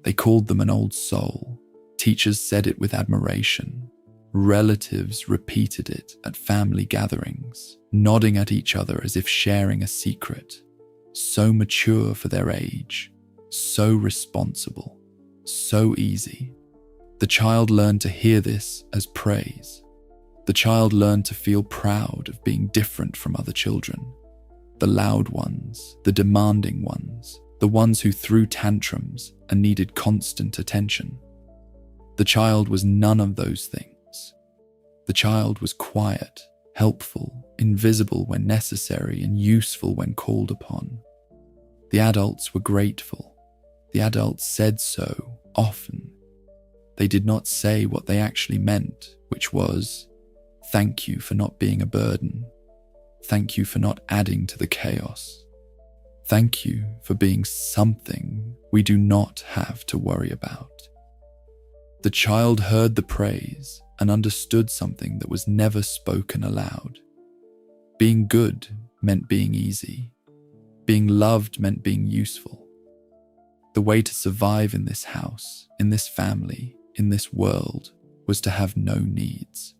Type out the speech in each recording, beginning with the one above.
They called them an old soul. Teachers said it with admiration. Relatives repeated it at family gatherings, nodding at each other as if sharing a secret. So mature for their age, so responsible, so easy. The child learned to hear this as praise. The child learned to feel proud of being different from other children. The loud ones, the demanding ones, the ones who threw tantrums and needed constant attention. The child was none of those things. The child was quiet, helpful, invisible when necessary, and useful when called upon. The adults were grateful. The adults said so often. They did not say what they actually meant, which was, "Thank you for not being a burden. Thank you for not adding to the chaos. Thank you for being something we do not have to worry about." The child heard the praise and understood something that was never spoken aloud. Being good meant being easy. Being loved meant being useful. The way to survive in this house, in this family, in this world, was to have no needs.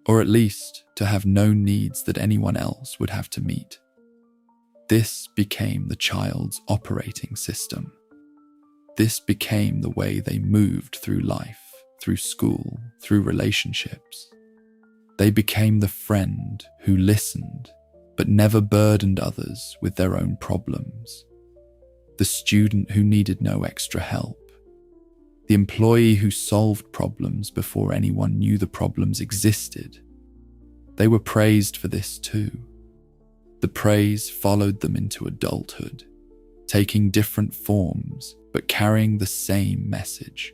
Or at least to have no needs that anyone else would have to meet. This became the child's operating system. This became the way they moved through life, through school, through relationships. They became the friend who listened, but never burdened others with their own problems. The student who needed no extra help. The employee who solved problems before anyone knew the problems existed. They were praised for this too. The praise followed them into adulthood, taking different forms but carrying the same message.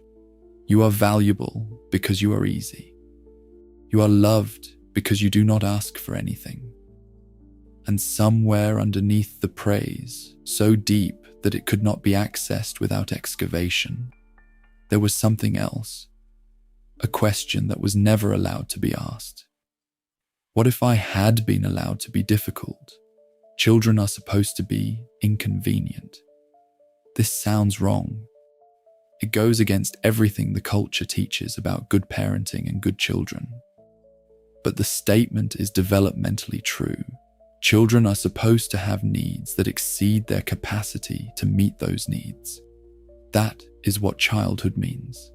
You are valuable because you are easy. You are loved because you do not ask for anything. And somewhere underneath the praise, so deep that it could not be accessed without excavation, there was something else, a question that was never allowed to be asked. What if I had been allowed to be difficult? Children are supposed to be inconvenient. This sounds wrong. It goes against everything the culture teaches about good parenting and good children. But the statement is developmentally true. Children are supposed to have needs that exceed their capacity to meet those needs. That is what childhood means.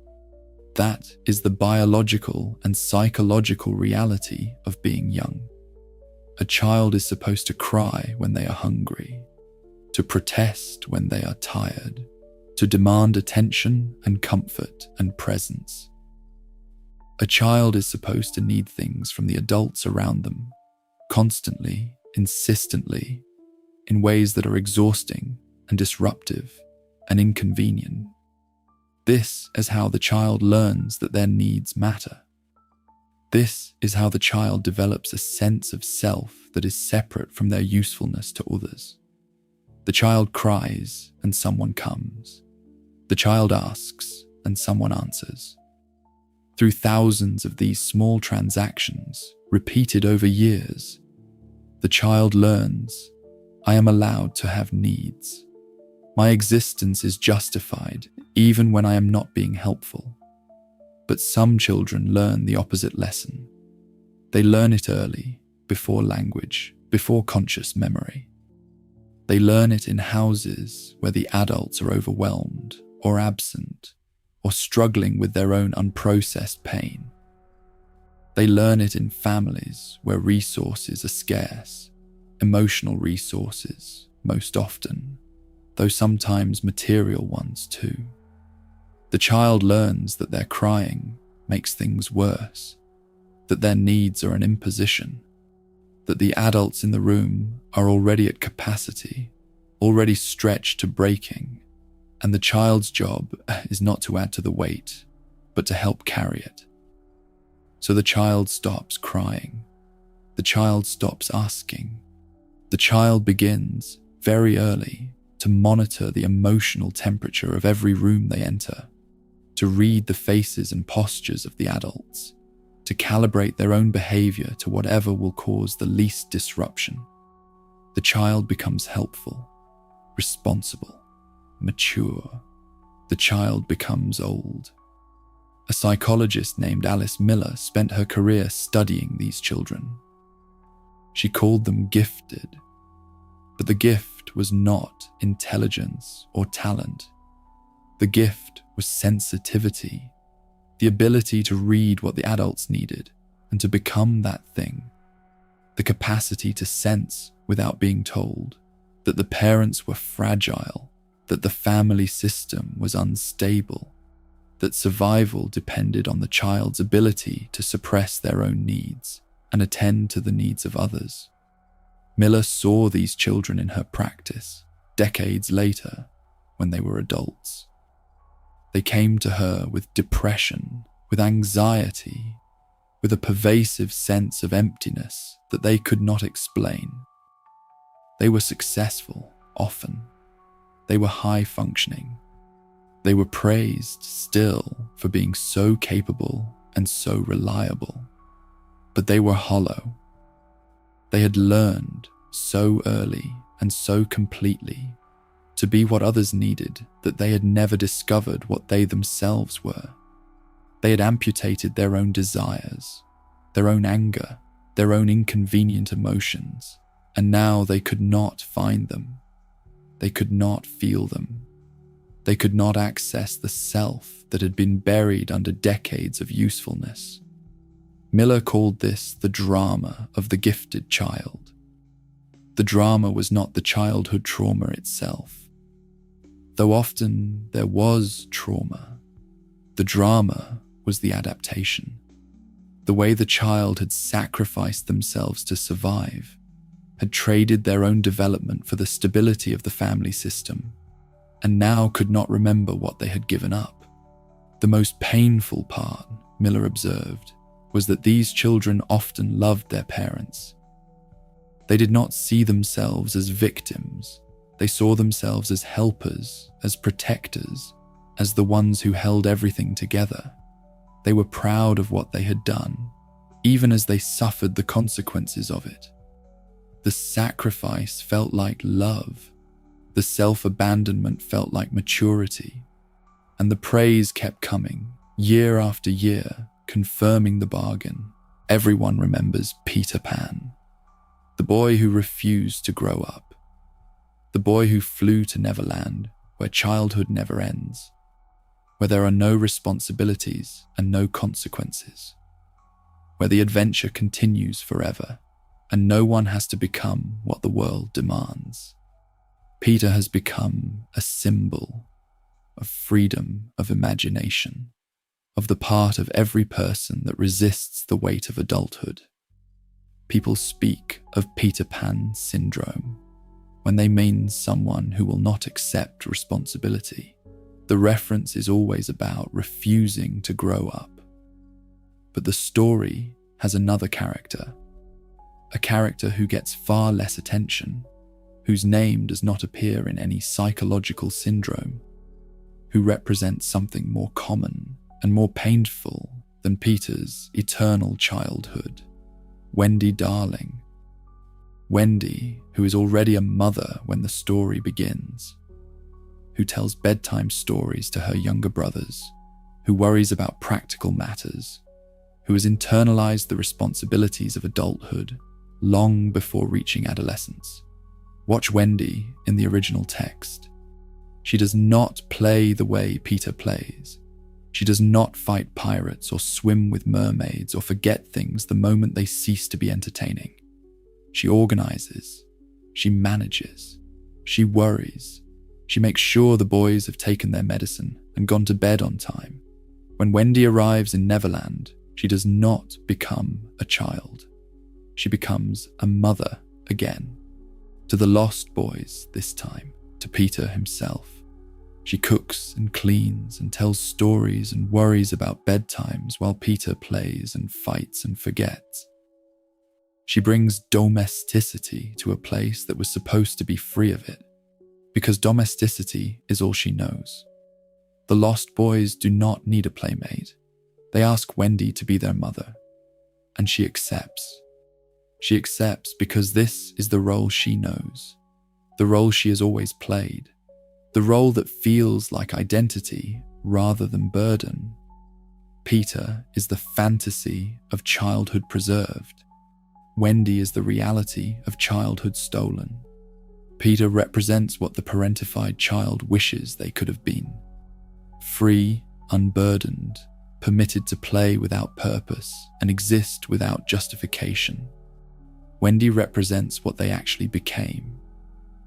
That is the biological and psychological reality of being young. A child is supposed to cry when they are hungry, to protest when they are tired, to demand attention and comfort and presence. A child is supposed to need things from the adults around them, constantly, insistently, in ways that are exhausting and disruptive and inconvenient. This is how the child learns that their needs matter. This is how the child develops a sense of self that is separate from their usefulness to others. The child cries and someone comes. The child asks and someone answers. Through thousands of these small transactions, repeated over years, the child learns, I am allowed to have needs. My existence is justified even when I am not being helpful. But some children learn the opposite lesson. They learn it early, before language, before conscious memory. They learn it in houses where the adults are overwhelmed or absent or struggling with their own unprocessed pain. They learn it in families where resources are scarce, emotional resources most often, though sometimes material ones too. The child learns that their crying makes things worse, that their needs are an imposition, that the adults in the room are already at capacity, already stretched to breaking, and the child's job is not to add to the weight, but to help carry it. So the child stops crying. The child stops asking. The child begins, very early, to monitor the emotional temperature of every room they enter, to read the faces and postures of the adults, to calibrate their own behavior to whatever will cause the least disruption. The child becomes helpful, responsible, mature, the child becomes old. A psychologist named Alice Miller spent her career studying these children. She called them gifted, but the gift was not intelligence or talent. The gift was sensitivity, the ability to read what the adults needed and to become that thing, the capacity to sense without being told that the parents were fragile, that the family system was unstable, that survival depended on the child's ability to suppress their own needs and attend to the needs of others. Miller saw these children in her practice decades later when they were adults. They came to her with depression, with anxiety, with a pervasive sense of emptiness that they could not explain. They were successful, often. They were high-functioning. They were praised still for being so capable and so reliable. But they were hollow. They had learned so early and so completely to be what others needed that they had never discovered what they themselves were. They had amputated their own desires, their own anger, their own inconvenient emotions, and now they could not find them. They could not feel them. They could not access the self that had been buried under decades of usefulness. Miller called this the drama of the gifted child. The drama was not the childhood trauma itself. Though often there was trauma, the drama was the adaptation. The way the child had sacrificed themselves to survive, had traded their own development for the stability of the family system, and now could not remember what they had given up. The most painful part, Miller observed, was that these children often loved their parents. They did not see themselves as victims. They saw themselves as helpers, as protectors, as the ones who held everything together. They were proud of what they had done, even as they suffered the consequences of it. The sacrifice felt like love. The self-abandonment felt like maturity. And the praise kept coming, year after year, confirming the bargain. Everyone remembers Peter Pan, the boy who refused to grow up, the boy who flew to Neverland, where childhood never ends, where there are no responsibilities and no consequences, where the adventure continues forever and no one has to become what the world demands. Peter has become a symbol of freedom of imagination, of the part of every person that resists the weight of adulthood. People speak of Peter Pan syndrome when they mean someone who will not accept responsibility. The reference is always about refusing to grow up. But the story has another character, a character who gets far less attention, whose name does not appear in any psychological syndrome, who represents something more common and more painful than Peter's eternal childhood. Wendy Darling. Wendy, who is already a mother when the story begins, who tells bedtime stories to her younger brothers, who worries about practical matters, who has internalized the responsibilities of adulthood long before reaching adolescence. Watch Wendy in the original text. She does not play the way Peter plays. She does not fight pirates or swim with mermaids or forget things the moment they cease to be entertaining. She organizes. She manages. She worries. She makes sure the boys have taken their medicine and gone to bed on time. When Wendy arrives in Neverland, she does not become a child. She becomes a mother again. To the lost boys this time, to Peter himself. She cooks and cleans and tells stories and worries about bedtimes while Peter plays and fights and forgets. She brings domesticity to a place that was supposed to be free of it, because domesticity is all she knows. The lost boys do not need a playmate. They ask Wendy to be their mother, and she accepts. She accepts because this is the role she knows, the role she has always played, the role that feels like identity rather than burden. Peter is the fantasy of childhood preserved. Wendy is the reality of childhood stolen. Peter represents what the parentified child wishes they could have been. Free, unburdened, permitted to play without purpose and exist without justification. Wendy represents what they actually became.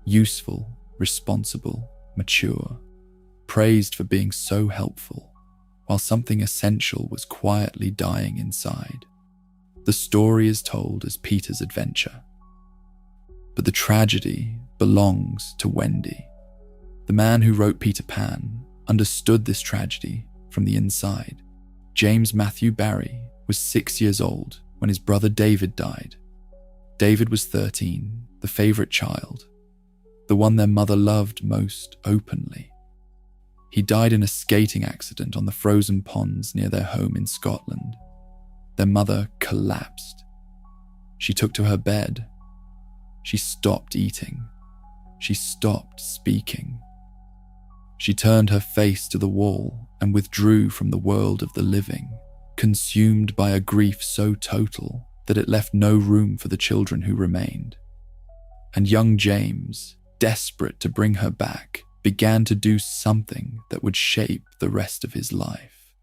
Useful, responsible, mature, praised for being so helpful, while something essential was quietly dying inside. The story is told as Peter's adventure. But the tragedy belongs to Wendy. The man who wrote Peter Pan understood this tragedy from the inside. James Matthew Barrie was 6 years old when his brother David died. David was 13, the favorite child, the one their mother loved most openly. He died in a skating accident on the frozen ponds near their home in Scotland. Their mother collapsed. She took to her bed. She stopped eating. She stopped speaking. She turned her face to the wall and withdrew from the world of the living, consumed by a grief so total that it left no room for the children who remained. And young James, desperate to bring her back, began to do something that would shape the rest of his life.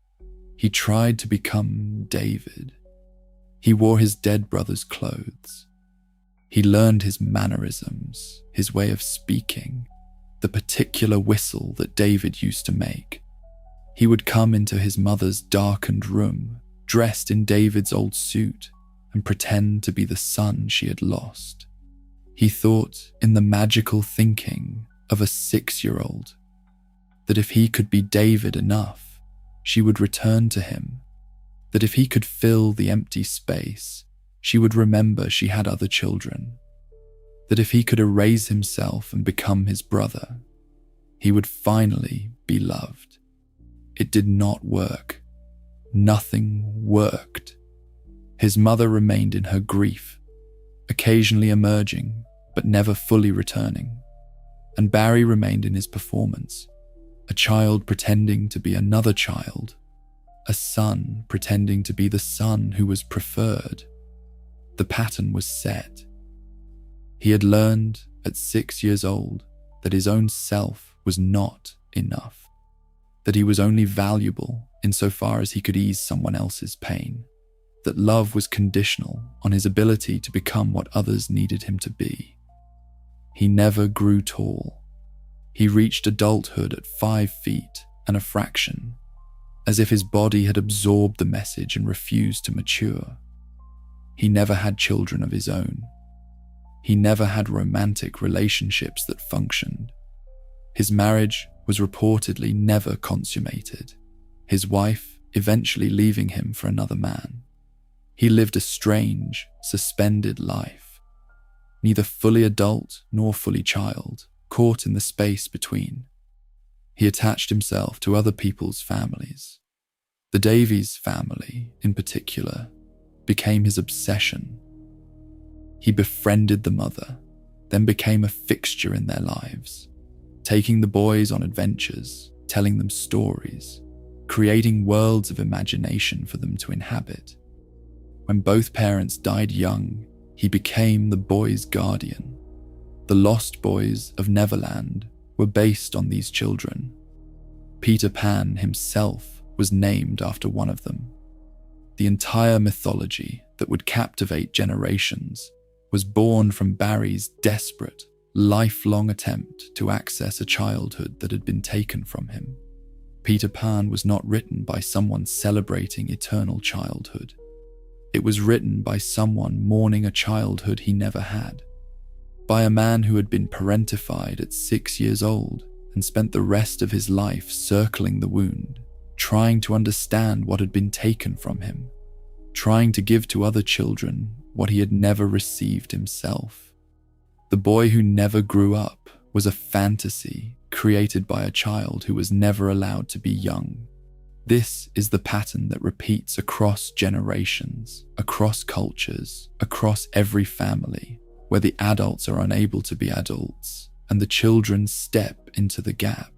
He tried to become David. He wore his dead brother's clothes. He learned his mannerisms, his way of speaking, the particular whistle that David used to make. He would come into his mother's darkened room, dressed in David's old suit, and pretend to be the son she had lost. He thought in the magical thinking of a 6-year-old that if he could be David enough, she would return to him, that if he could fill the empty space, she would remember she had other children, that if he could erase himself and become his brother, he would finally be loved. It did not work. Nothing worked. His mother remained in her grief, occasionally emerging, but never fully returning. And Barrie remained in his performance, a child pretending to be another child, a son pretending to be the son who was preferred. The pattern was set. He had learned at 6 years old that his own self was not enough, that he was only valuable insofar as he could ease someone else's pain, that love was conditional on his ability to become what others needed him to be. He never grew tall. He reached adulthood at 5 feet and a fraction, as if his body had absorbed the message and refused to mature. He never had children of his own. He never had romantic relationships that functioned. His marriage was reportedly never consummated, his wife eventually leaving him for another man. He lived a strange, suspended life, neither fully adult nor fully child, caught in the space between. He attached himself to other people's families. The Davies family, in particular, became his obsession. He befriended the mother, then became a fixture in their lives, taking the boys on adventures, telling them stories, creating worlds of imagination for them to inhabit. When both parents died young, he became the boys' guardian. The Lost Boys of Neverland were based on these children. Peter Pan himself was named after one of them. The entire mythology that would captivate generations was born from Barrie's desperate, lifelong attempt to access a childhood that had been taken from him. Peter Pan was not written by someone celebrating eternal childhood. It was written by someone mourning a childhood he never had, by a man who had been parentified at 6 years old and spent the rest of his life circling the wound, trying to understand what had been taken from him, trying to give to other children what he had never received himself. The boy who never grew up was a fantasy created by a child who was never allowed to be young. This is the pattern that repeats across generations, across cultures, across every family, where the adults are unable to be adults and the children step into the gap.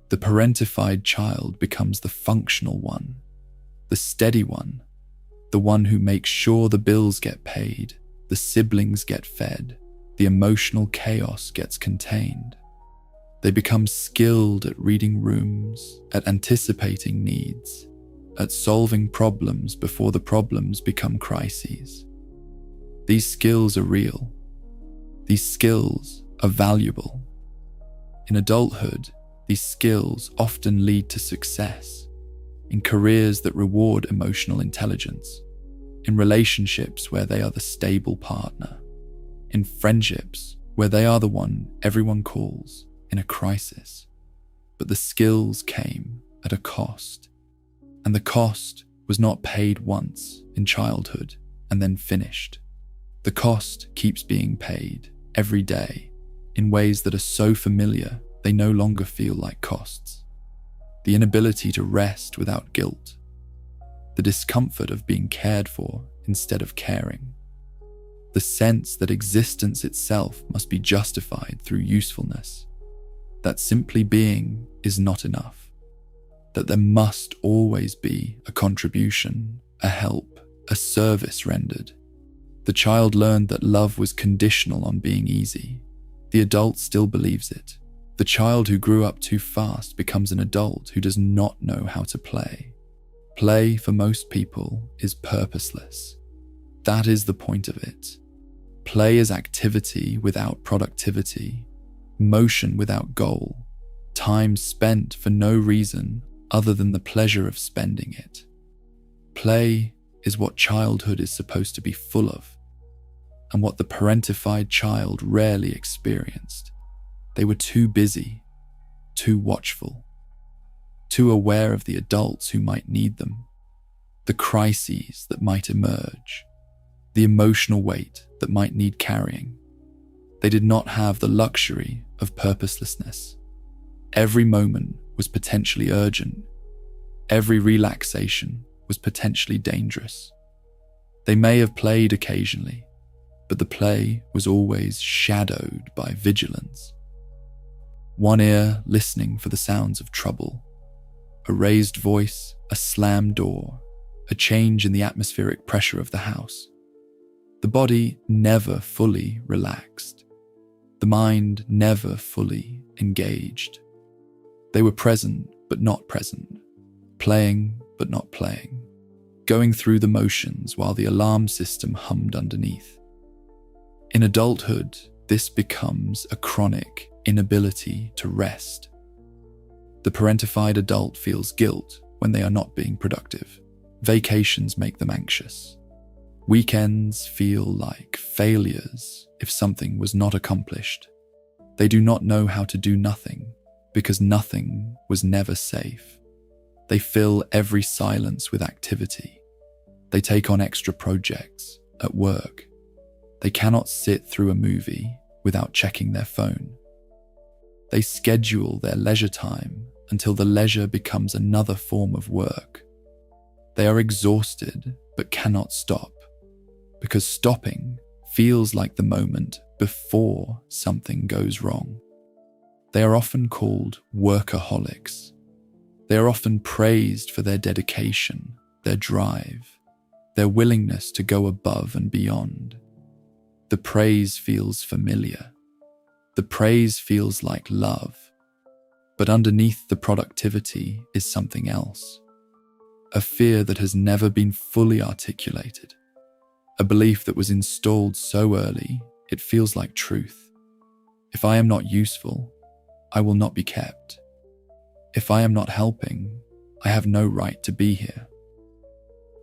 The parentified child becomes the functional one, the steady one, the one who makes sure the bills get paid, the siblings get fed, the emotional chaos gets contained. They become skilled at reading rooms, at anticipating needs, at solving problems before the problems become crises. These skills are real. These skills are valuable. In adulthood, these skills often lead to success, in careers that reward emotional intelligence, in relationships where they are the stable partner, in friendships where they are the one everyone calls in a crisis. But the skills came at a cost, and the cost was not paid once in childhood and then finished. The cost keeps being paid every day in ways that are so familiar they no longer feel like costs. The inability to rest without guilt, the discomfort of being cared for instead of caring, the sense that existence itself must be justified through usefulness, that simply being is not enough, that there must always be a contribution, a help, a service rendered. The child learned that love was conditional on being easy. The adult still believes it. The child who grew up too fast becomes an adult who does not know how to play. Play, for most people, is purposeless. That is the point of it. Play is activity without productivity, motion without goal, time spent for no reason other than the pleasure of spending it. Play is what childhood is supposed to be full of, and what the parentified child rarely experienced. They were too busy, too watchful, too aware of the adults who might need them, the crises that might emerge, the emotional weight that might need carrying. They did not have the luxury of purposelessness. Every moment was potentially urgent. Every relaxation was potentially dangerous. They may have played occasionally, but the play was always shadowed by vigilance. One ear listening for the sounds of trouble, a raised voice, a slammed door, a change in the atmospheric pressure of the house. The body never fully relaxed. The mind never fully engaged. They were present but not present, playing but not playing, going through the motions while the alarm system hummed underneath. In adulthood, this becomes a chronic inability to rest. The parentified adult feels guilt when they are not being productive. Vacations make them anxious. Weekends feel like failures if something was not accomplished. They do not know how to do nothing because nothing was never safe. They fill every silence with activity. They take on extra projects at work. They cannot sit through a movie without checking their phone. They schedule their leisure time until the leisure becomes another form of work. They are exhausted but cannot stop, because stopping feels like the moment before something goes wrong. They are often called workaholics. They are often praised for their dedication, their drive, their willingness to go above and beyond. The praise feels familiar. The praise feels like love. But underneath the productivity is something else. A fear that has never been fully articulated. A belief that was installed so early, it feels like truth. If I am not useful, I will not be kept. If I am not helping, I have no right to be here.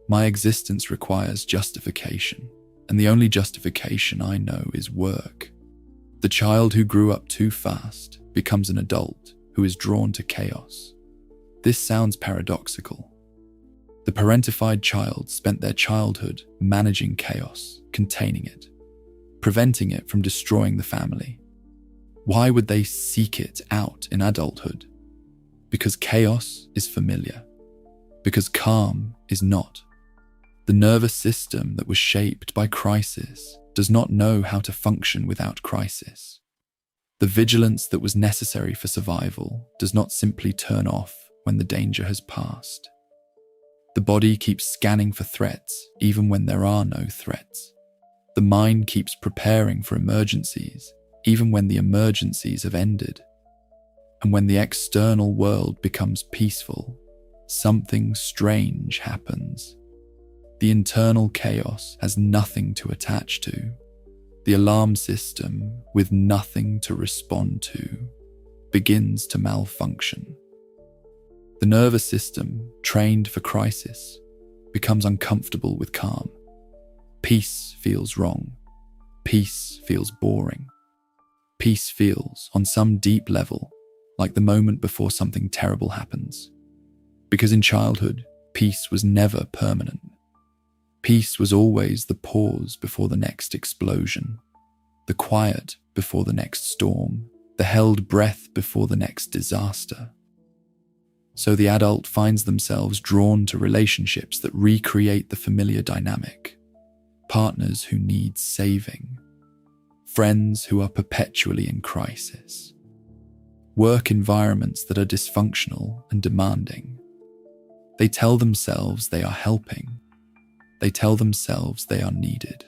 My existence requires justification, and the only justification I know is work. The child who grew up too fast becomes an adult who is drawn to chaos. This sounds paradoxical. The parentified child spent their childhood managing chaos, containing it, preventing it from destroying the family. Why would they seek it out in adulthood? Because chaos is familiar. Because calm is not. The nervous system that was shaped by crisis does not know how to function without crisis. The vigilance that was necessary for survival does not simply turn off when the danger has passed. The body keeps scanning for threats even when there are no threats. The mind keeps preparing for emergencies even when the emergencies have ended. And when the external world becomes peaceful, something strange happens. The internal chaos has nothing to attach to. The alarm system, with nothing to respond to, begins to malfunction. The nervous system, trained for crisis, becomes uncomfortable with calm. Peace feels wrong. Peace feels boring. Peace feels, on some deep level, like the moment before something terrible happens. Because in childhood, peace was never permanent. Peace was always the pause before the next explosion, the quiet before the next storm, the held breath before the next disaster. So the adult finds themselves drawn to relationships that recreate the familiar dynamic. Partners who need saving. Friends who are perpetually in crisis. Work environments that are dysfunctional and demanding. They tell themselves they are helping. They tell themselves they are needed.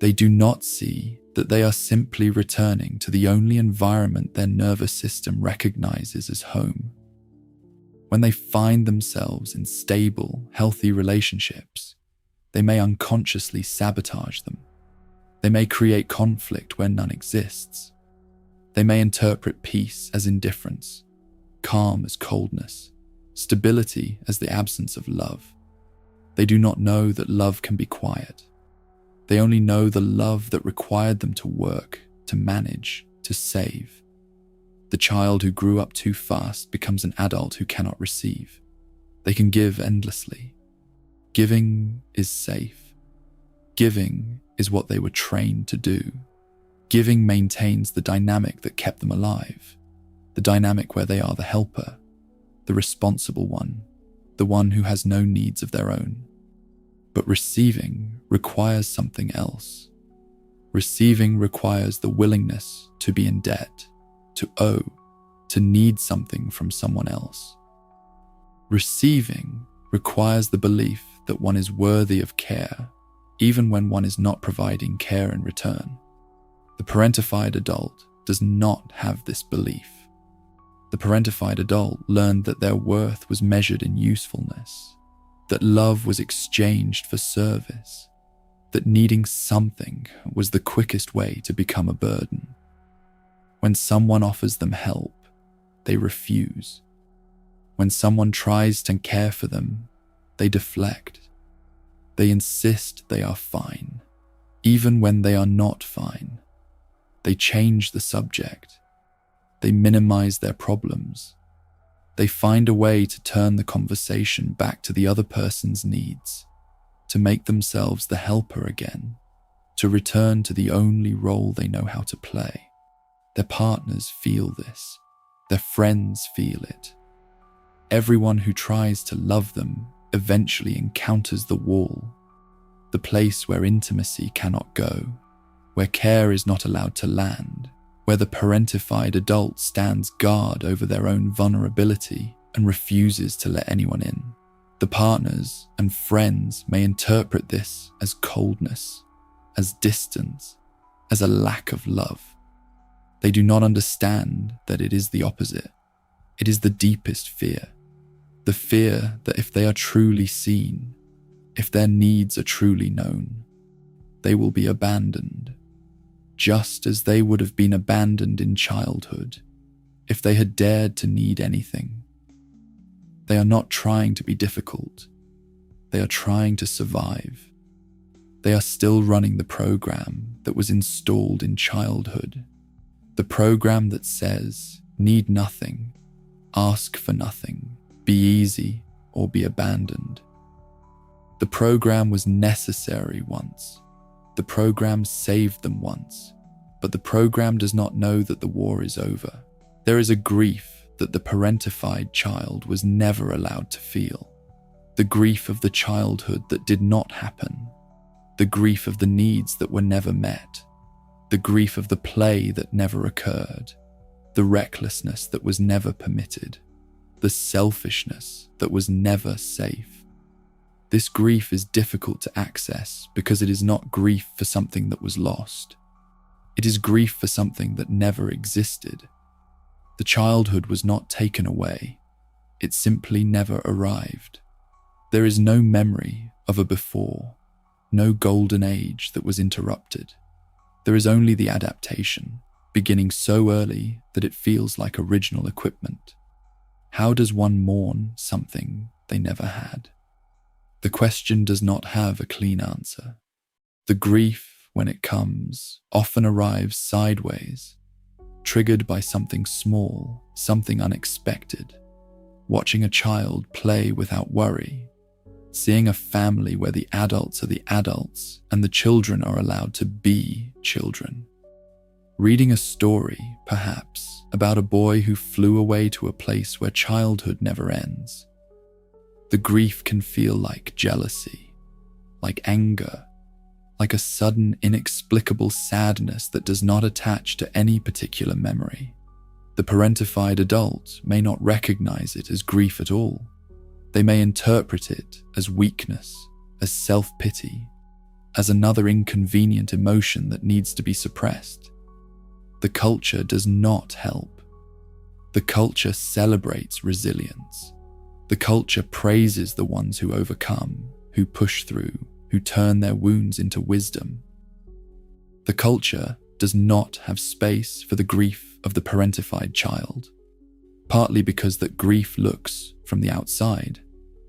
They do not see that they are simply returning to the only environment their nervous system recognizes as home. When they find themselves in stable, healthy relationships, they may unconsciously sabotage them. They may create conflict where none exists. They may interpret peace as indifference, calm as coldness, stability as the absence of love. They do not know that love can be quiet. They only know the love that required them to work, to manage, to save. The child who grew up too fast becomes an adult who cannot receive. They can give endlessly. Giving is safe. Giving is what they were trained to do. Giving maintains the dynamic that kept them alive, the dynamic where they are the helper, the responsible one, the one who has no needs of their own. But receiving requires something else. Receiving requires the willingness to be in debt, to owe, to need something from someone else. Receiving requires the belief that one is worthy of care, even when one is not providing care in return. The parentified adult does not have this belief. The parentified adult learned that their worth was measured in usefulness, that love was exchanged for service, that needing something was the quickest way to become a burden. When someone offers them help, they refuse. When someone tries to care for them, they deflect. They insist they are fine, even when they are not fine. They change the subject. They minimize their problems. They find a way to turn the conversation back to the other person's needs, to make themselves the helper again, to return to the only role they know how to play. Their partners feel this. Their friends feel it. Everyone who tries to love them eventually encounters the wall, the place where intimacy cannot go, where care is not allowed to land, where the parentified adult stands guard over their own vulnerability and refuses to let anyone in. The partners and friends may interpret this as coldness, as distance, as a lack of love. They do not understand that it is the opposite. It is the deepest fear. The fear that if they are truly seen, if their needs are truly known, they will be abandoned, just as they would have been abandoned in childhood if they had dared to need anything. They are not trying to be difficult. They are trying to survive. They are still running the program that was installed in childhood. The program that says, need nothing, ask for nothing, be easy, or be abandoned. The program was necessary once. The program saved them once. But the program does not know that the war is over. There is a grief that the parentified child was never allowed to feel. The grief of the childhood that did not happen. The grief of the needs that were never met. the grief of the play that never occurred, the recklessness that was never permitted, the selfishness that was never safe. This grief is difficult to access because it is not grief for something that was lost. It is grief for something that never existed. The childhood was not taken away. It simply never arrived. There is no memory of a before, no golden age that was interrupted. There is only the adaptation, beginning so early that it feels like original equipment. How does one mourn something they never had? The question does not have a clean answer. The grief, when it comes, often arrives sideways, triggered by something small, something unexpected. Watching a child play without worry, seeing a family where the adults are the adults and the children are allowed to be children. Reading a story, perhaps, about a boy who flew away to a place where childhood never ends. The grief can feel like jealousy, like anger, like a sudden, inexplicable sadness that does not attach to any particular memory. The parentified adult may not recognize it as grief at all. They may interpret it as weakness, as self-pity, as another inconvenient emotion that needs to be suppressed. The culture does not help. The culture celebrates resilience. The culture praises the ones who overcome, who push through, who turn their wounds into wisdom. The culture does not have space for the grief of the parentified child, partly because that grief looks, from the outside,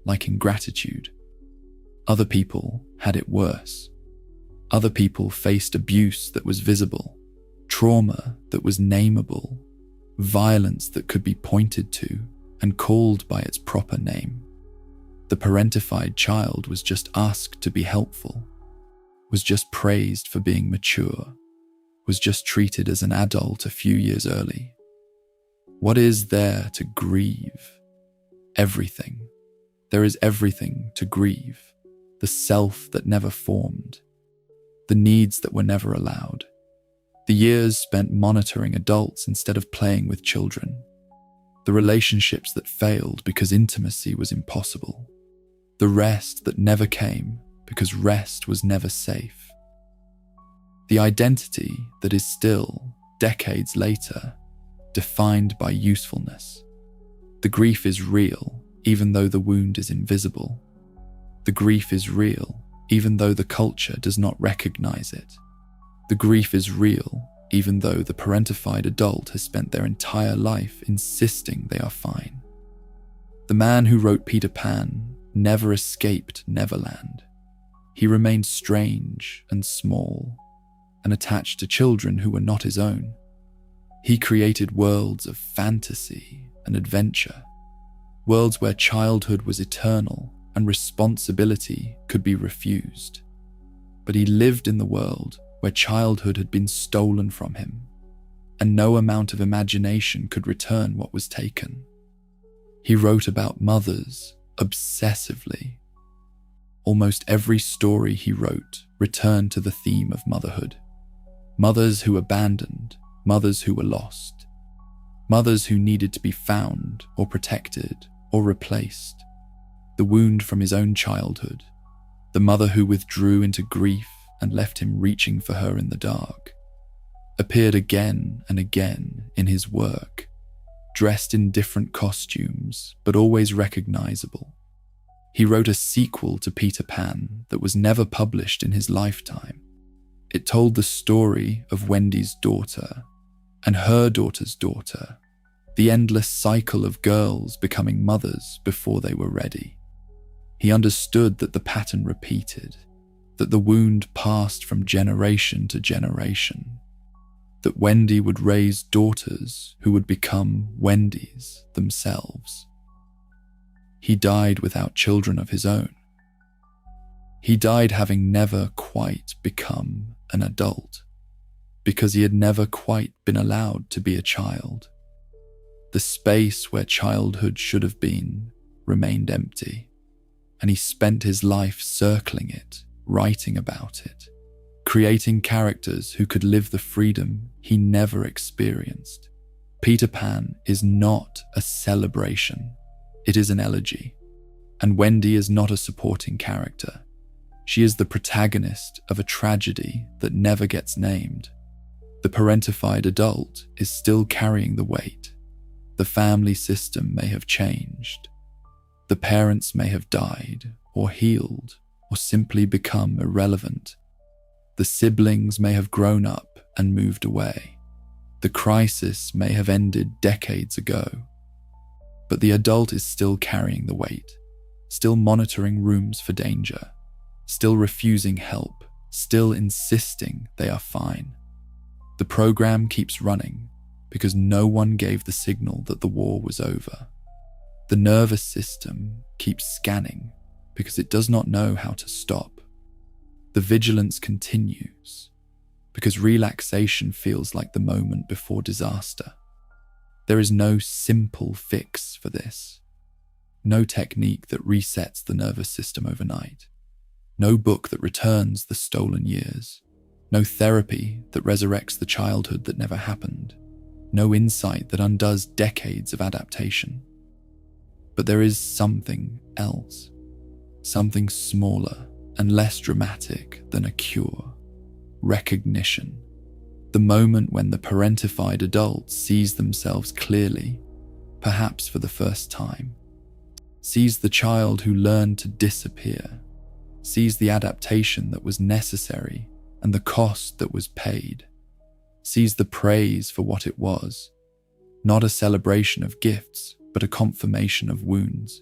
like ingratitude. Other people had it worse. Other people faced abuse that was visible, trauma that was nameable, violence that could be pointed to and called by its proper name. The parentified child was just asked to be helpful, was just praised for being mature, was just treated as an adult a few years early. What is there to grieve? Everything. There is everything to grieve. The self that never formed, the needs that were never allowed, the years spent monitoring adults instead of playing with children, the relationships that failed because intimacy was impossible, the rest that never came because rest was never safe, the identity that is still, decades later, defined by usefulness. The grief is real, even though the wound is invisible. The grief is real, even though the culture does not recognize it. The grief is real, even though the parentified adult has spent their entire life insisting they are fine. The man who wrote Peter Pan never escaped Neverland. He remained strange and small, and attached to children who were not his own. He created worlds of fantasy and adventure, worlds where childhood was eternal and responsibility could be refused. But he lived in the world where childhood had been stolen from him, and no amount of imagination could return what was taken. He wrote about mothers obsessively. Almost every story he wrote returned to the theme of motherhood. Mothers who abandoned, mothers who were lost, mothers who needed to be found or protected or replaced. The wound from his own childhood, the mother who withdrew into grief and left him reaching for her in the dark, appeared again and again in his work, dressed in different costumes but always recognizable. He wrote a sequel to Peter Pan that was never published in his lifetime. It told the story of Wendy's daughter and her daughter's daughter, the endless cycle of girls becoming mothers before they were ready. He understood that the pattern repeated, that the wound passed from generation to generation, that Wendy would raise daughters who would become Wendys themselves. He died without children of his own. He died having never quite become an adult, because he had never quite been allowed to be a child. The space where childhood should have been remained empty, and he spent his life circling it, writing about it, creating characters who could live the freedom he never experienced. Peter Pan is not a celebration, it is an elegy. And Wendy is not a supporting character. She is the protagonist of a tragedy that never gets named. The parentified adult is still carrying the weight. The family system may have changed. The parents may have died, or healed, or simply become irrelevant. The siblings may have grown up and moved away. The crisis may have ended decades ago. But the adult is still carrying the weight, still monitoring rooms for danger, still refusing help, still insisting they are fine. The program keeps running because no one gave the signal that the war was over. The nervous system keeps scanning because it does not know how to stop. The vigilance continues because relaxation feels like the moment before disaster. There is no simple fix for this. No technique that resets the nervous system overnight. No book that returns the stolen years. No therapy that resurrects the childhood that never happened. No insight that undoes decades of adaptation. But there is something else. Something smaller and less dramatic than a cure. Recognition. The moment when the parentified adult sees themselves clearly, perhaps for the first time. Sees the child who learned to disappear. Sees the adaptation that was necessary and the cost that was paid. Sees the praise for what it was. Not a celebration of gifts, but a confirmation of wounds.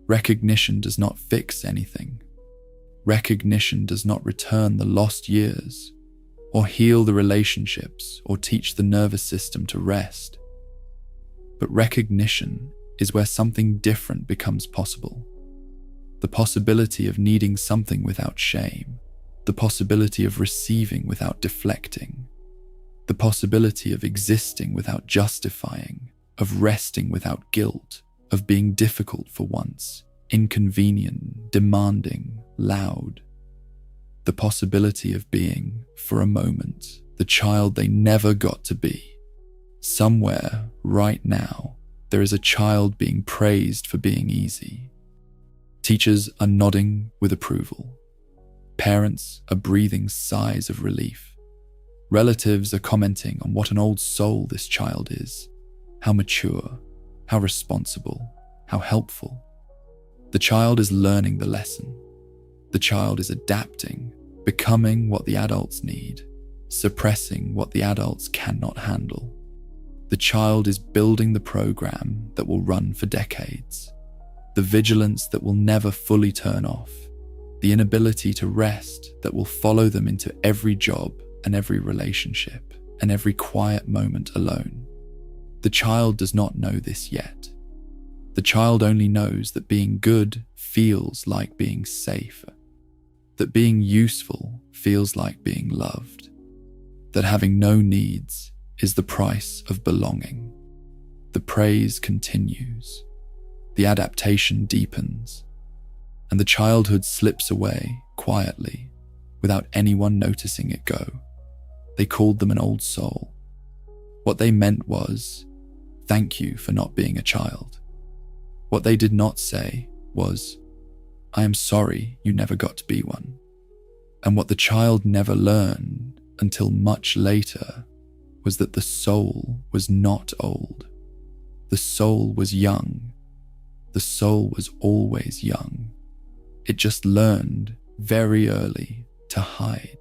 Recognition does not fix anything. Recognition does not return the lost years, or heal the relationships, or teach the nervous system to rest. But recognition is where something different becomes possible. The possibility of needing something without shame, the possibility of receiving without deflecting, the possibility of existing without justifying, of resting without guilt, of being difficult for once, inconvenient, demanding, loud. The possibility of being, for a moment, the child they never got to be. Somewhere, right now, there is a child being praised for being easy. Teachers are nodding with approval. Parents are breathing sighs of relief. Relatives are commenting on what an old soul this child is, how mature, how responsible, how helpful. The child is learning the lesson. The child is adapting, becoming what the adults need, suppressing what the adults cannot handle. The child is building the program that will run for decades. The vigilance that will never fully turn off. The inability to rest that will follow them into every job and every relationship and every quiet moment alone. The child does not know this yet. The child only knows that being good feels like being safe, that being useful feels like being loved, that having no needs is the price of belonging. The praise continues, the adaptation deepens, and the childhood slips away quietly without anyone noticing it go. They called them an old soul. What they meant was, thank you for not being a child. What they did not say was, I am sorry you never got to be one. And what the child never learned until much later was that the soul was not old. The soul was young. The soul was always young. It just learned very early to hide.